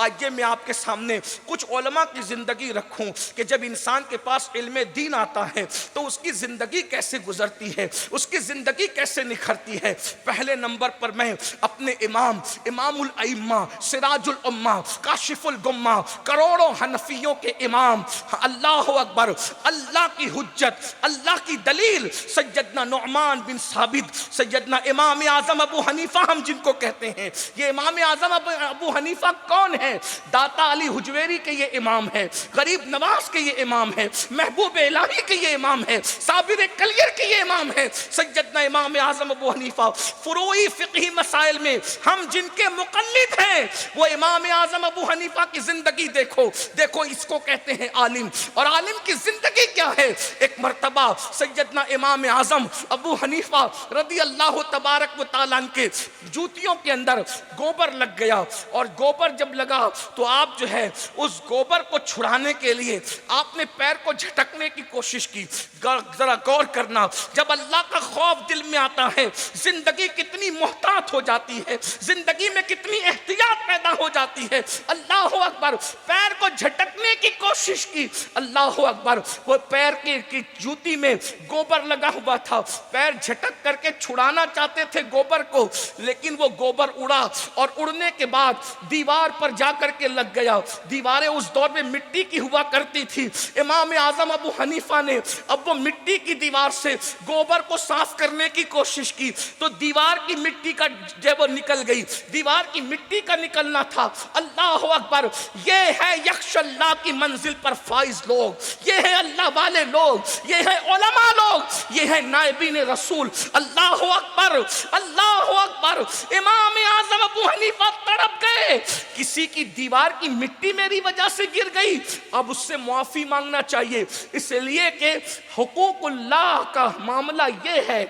आइए मैं आपके सामने कुछ उलमा की ज़िंदगी रखूं कि जब इंसान के पास इल्म दीन आता है तो उसकी ज़िंदगी कैसे गुजरती है, उसकी ज़िंदगी कैसे निखरती है। पहले नंबर पर मैं अपने इमामुल अइम्मा, सिराजुल उम्मा, काशिफुल गुम्मा, करोड़ों हनफियों के इमाम, अल्लाह अकबर, अल्लाह की हुज्जत, अल्लाह की दलील, सैयदना नुअमान बिन साबित, सैयदना इमाम आज़म अबू हनीफा हम जिनको कहते हैं। ये इमाम आज़म अबू हनीफा कौन है? दाता अली हुजवेरी के ये इमाम है, गरीब नवाज के ये इमाम है, महबूब इलाही के ये इमाम है, साबिर कलियर के ये इमाम है। सैयदना इमाम आज़म अबू हनीफा फुरूई फ़िक़ही मसाइल में हम जिनके मुक़ल्लिद हैं वो इमाम आज़म अबू हनीफा की ज़िंदगी देखो। देखो इसको कहते हैं आलिम, और आलिम की ज़िंदगी क्या है। एक मरतबा सैयदना इमाम आज़म अबू हनीफा रदी अल्लाह तबारक व तआला के जूतियों के अंदर गोबर लग गया, और गोबर जब लगा तो आप जो है उस गोबर को छुड़ाने के लिए आपने पैर को झटकने की कोशिश की। जरा गौर करना, जब अल्लाह का खौफ दिल में आता है जिंदगी कितनी मोहतात हो जाती है, जिंदगी में कितनी एहतियात पैदा हो जाती है। अल्लाह अकबर, पैर को झटकने की कोशिश की, अल्लाह अकबर, वो पैर की जूती में गोबर लगा हुआ था, पैर झटक करके छुड़ाना चाहते थे गोबर को, लेकिन वो गोबर उड़ा और उड़ने के बाद दीवार पर जाकर के लग गया। दीवारें उस दौर में मिट्टी की हुआ करती थी। इमाम आज़म अबू हनीफा ने अब वो मिट्टी की दीवार से गोबर को साफ करने की कोशिश की तो दीवार की मिट्टी का जब वो निकल गई, दीवार की मिट्टी का निकलना था। अल्लाह अकबर, ये है यख्शल्लाह की मंजिल पर फाइज लोग, ये है अल्लाह वाले लोग, ये है उलमा लोग, ये है नाइबीन रसूल। अल्लाह अकबर, अल्लाह अकबर। इमाम आज़म अबू हनीफा तड़प गए, किसी की दीवार की मिट्टी मेरी वजह से गिर गई, अब उससे मुआफ़ी मांगना चाहिए। इसलिए कि हुकूकुल्लाह का मामला ये है,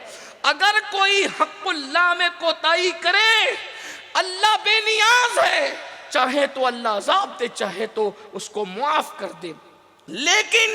अगर कोई हक़ुल्लाह में कोताही करे, अल्लाह बेनियाज है, चाहे तो अल्लाह अज़ाब दे, चाहे तो उसको मुआफ़ कर दे। लेकिन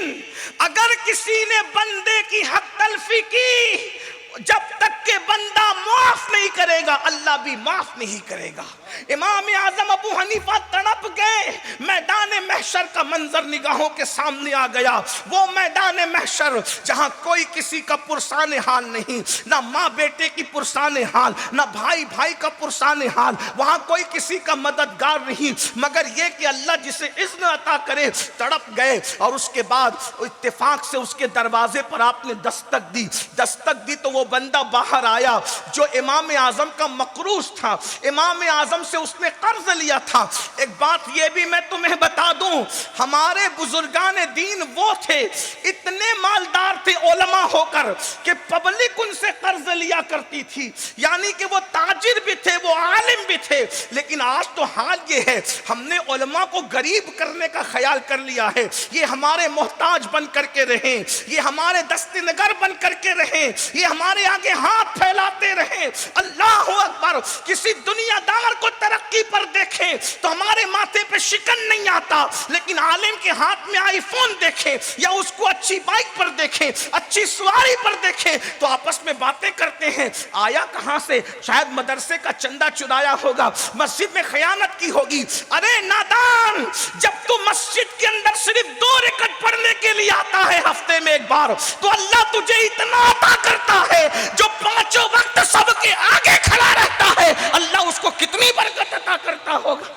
अगर किसी ने बंदे की हक तलफी की, जब तक के बंदा माफ नहीं करेगा अल्लाह भी माफ नहीं करेगा। इमाम आज़म अबू हनीफा तड़प गए, मैदान महशर का मंजर निगाहों के सामने आ गया। वो मैदान महशर जहां कोई किसी का पुरसान हाल नहीं, ना माँ बेटे की पुरसान हाल, ना भाई भाई का पुरसान हाल, वहां कोई किसी का मददगार नहीं मगर ये कि अल्लाह जिसे इज़्न अता करे। तड़प गए और उसके बाद इत्तेफाक से उसके दरवाजे पर आपने दस्तक दी तो वो बंदा बाहर आया जो इमाम आज़म का मकरूज था। इमाम आज़म से उसने कर्ज लिया था। एक बात ये भी मैं तुम्हें बता दूं, हमारे बुजुर्गान दीन वो थे, इतने मालदार थे उलमा होकर कि पब्लिक उनसे कर्ज लिया करती थी, यानी कि वो ताजिर भी थे, वो आलिम भी थे। लेकिन आज तो हाल ये है, हमने उलमा को गरीब करने का ख्याल कर लिया है। ये हमारे मोहताज बन करके रहें, ये हमारे दस्तनगर बन करके रहें, ये हमारे आगे हाथ फैलाते रहे। अल्लाह अकबर, किसी दुनियादार को तरक्की पर देखें तो हमारे माथे पे शिकन नहीं आता, लेकिन आलिम के हाथ में आईफोन देखें या उसको अच्छी बाइक पर देखें, अच्छी सवारी पर देखें तो आपस में बातें करते हैं, आया कहां से, शायद मदरसे का चंदा चुराया होगा, मस्जिद में खयानत की होगी। अरे नादान, जब तू मस्जिद के अंदर सिर्फ 2 रकअत पढ़ने के लिए आता है हफ्ते में एक बार, तो अल्लाह तुझे इतना अता करता है, जो 5 वक्त सबके आगे खड़ा रहता है, अल्लाह उसको कितनी बरकत अता करता होगा।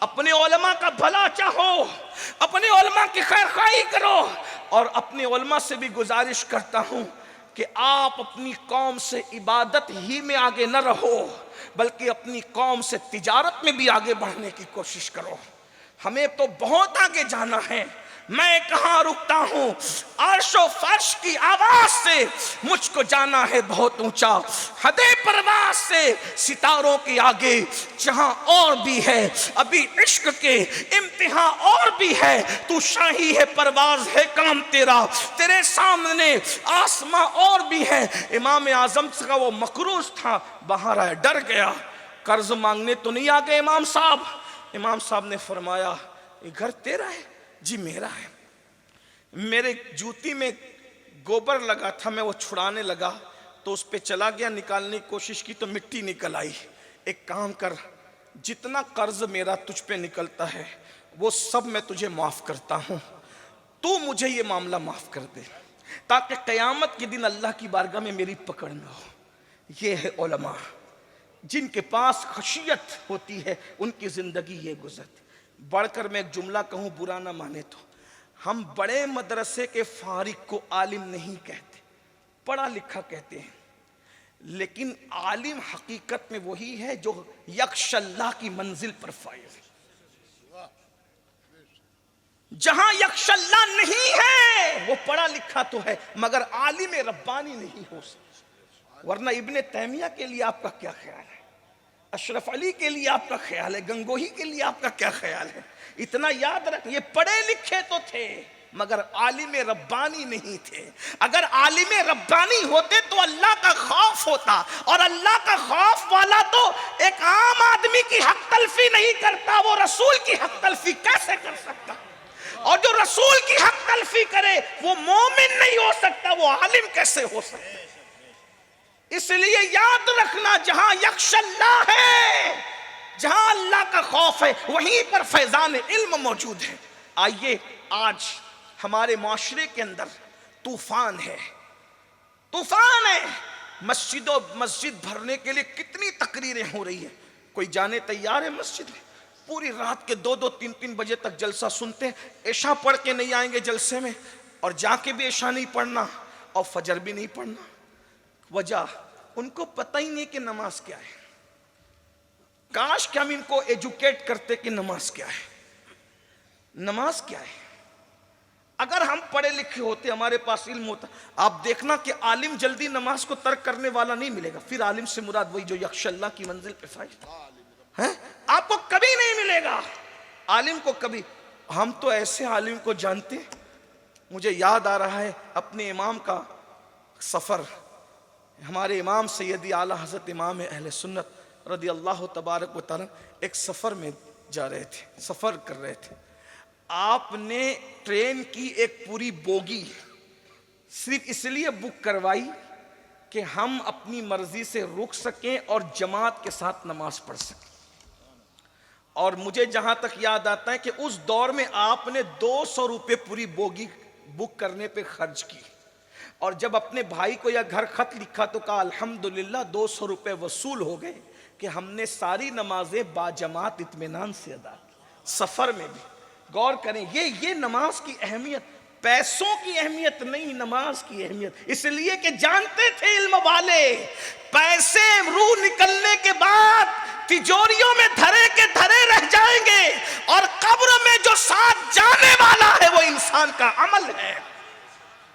अपने उलमा का भला चाहो, अपने उलमा की खैरखाई करो, और अपने उलमा से भी गुजारिश करता हूं कि आप अपनी कौम से इबादत ही में आगे न रहो, बल्कि अपनी कौम से तिजारत में भी आगे बढ़ने की कोशिश करो। हमें तो बहुत आगे जाना है। मैं कहाँ रुकता हूँ, अर्शो फर्श की आवाज से मुझको जाना है बहुत ऊंचा, हदे परवाज से सितारों के आगे जहाँ और भी है अभी इश्क के इम्तिहान और भी है, तू शाही है परवाज है काम तेरा, तेरे सामने आसमां और भी है। इमाम आज़म का वो मकरूज था, बाहर आया, डर गया, कर्ज मांगने तो नहीं आ गए इमाम साहब। इमाम साहब ने फरमाया, ये घर तेरा है? जी मेरा है। मेरे जूती में गोबर लगा था, मैं वो छुड़ाने लगा तो उस पे चला गया, निकालने की कोशिश की तो मिट्टी निकल आई। एक काम कर, जितना कर्ज मेरा तुझ पे निकलता है वो सब मैं तुझे माफ करता हूं, तू मुझे ये मामला माफ कर दे, ताकि क़यामत के दिन अल्लाह की बारगाह में मेरी पकड़ ना हो। ये है उलमा, जिनके पास खशियत होती है, उनकी जिंदगी ये गुजरती। बढ़कर मैं एक जुमला कहूं, बुरा ना माने तो, हम बड़े मदरसे के फारिग को आलिम नहीं कहते, पढ़ा लिखा कहते हैं। लेकिन आलिम हकीकत में वही है जो यक्शल्लाह की मंजिल पर फाइज है। जहां यक्शल्लाह नहीं है वो पढ़ा लिखा तो है मगर आलिम रब्बानी नहीं हो सकता। वरना इब्ने तैमिया के लिए आपका क्या ख्याल है, अशरफ अली के लिए आपका ख्याल है, गंगोही के लिए आपका क्या ख्याल है? इतना याद रख, ये पढ़े लिखे तो थे मगर आलिम रब्बानी नहीं थे। अगर आलिम रब्बानी होते तो अल्लाह का खौफ होता, और अल्लाह का खौफ वाला तो एक आम आदमी की हक तलफी नहीं करता, वो रसूल की हक तलफी कैसे कर सकता? और जो रसूल की हक तलफी करे वो मोमिन नहीं हो सकता, वो आलिम कैसे हो सकता? इसलिए याद रखना, जहां यक्शल्लाह है, जहां अल्लाह का खौफ है, वहीं पर फैजान इल्म मौजूद है। आइए, आज हमारे माशरे के अंदर तूफान है, तूफान है। मस्जिद भरने के लिए कितनी तकरीरें हो रही है, कोई जाने तैयार है मस्जिद में? पूरी रात के 2-2, 3-3 बजे तक जलसा सुनते हैं, ऐशा पढ़ के नहीं आएंगे जलसे में, और जाके भी ऐशा नहीं पढ़ना और फजर भी नहीं पढ़ना। वजह, उनको पता ही नहीं कि नमाज क्या है। काश कि हम इनको एजुकेट करते कि नमाज क्या है, नमाज क्या है। अगर हम पढ़े लिखे होते, हमारे पास इल्म होता, आप देखना कि आलिम जल्दी नमाज को तर्क करने वाला नहीं मिलेगा। फिर आलिम से मुराद वही जो यक्शल्लाह की मंजिल पे फाइज है, आपको कभी नहीं मिलेगा आलिम को कभी। हम तो ऐसे आलिम को जानते, मुझे याद आ रहा है अपने इमाम का सफ़र। हमारे इमाम सैयदी आला हज़रत इमाम अहले सुन्नत रदी अल्लाह तबारक व तआला एक सफ़र में जा रहे थे, सफ़र कर रहे थे। आपने ट्रेन की एक पूरी बोगी सिर्फ इसलिए बुक करवाई कि हम अपनी मर्जी से रुक सकें और जमात के साथ नमाज पढ़ सकें। और मुझे जहां तक याद आता है कि उस दौर में आपने 200 रुपये पूरी बोगी बुक करने पे खर्च की, और जब अपने भाई को या घर खत लिखा तो कहा अल्हम्दुलिल्लाह 200 रुपये वसूल हो गए कि हमने सारी नमाजें बाजमात इत्मीनान से अदा की। सफ़र में भी गौर करें, ये नमाज की अहमियत, पैसों की अहमियत नहीं, नमाज की अहमियत। इसलिए कि जानते थे इल्म वाले, पैसे रूह निकलने के बाद तिजोरियों में धरे के धरे रह जाएंगे, और कब्र में जो साथ जाने वाला है वो इंसान का अमल है।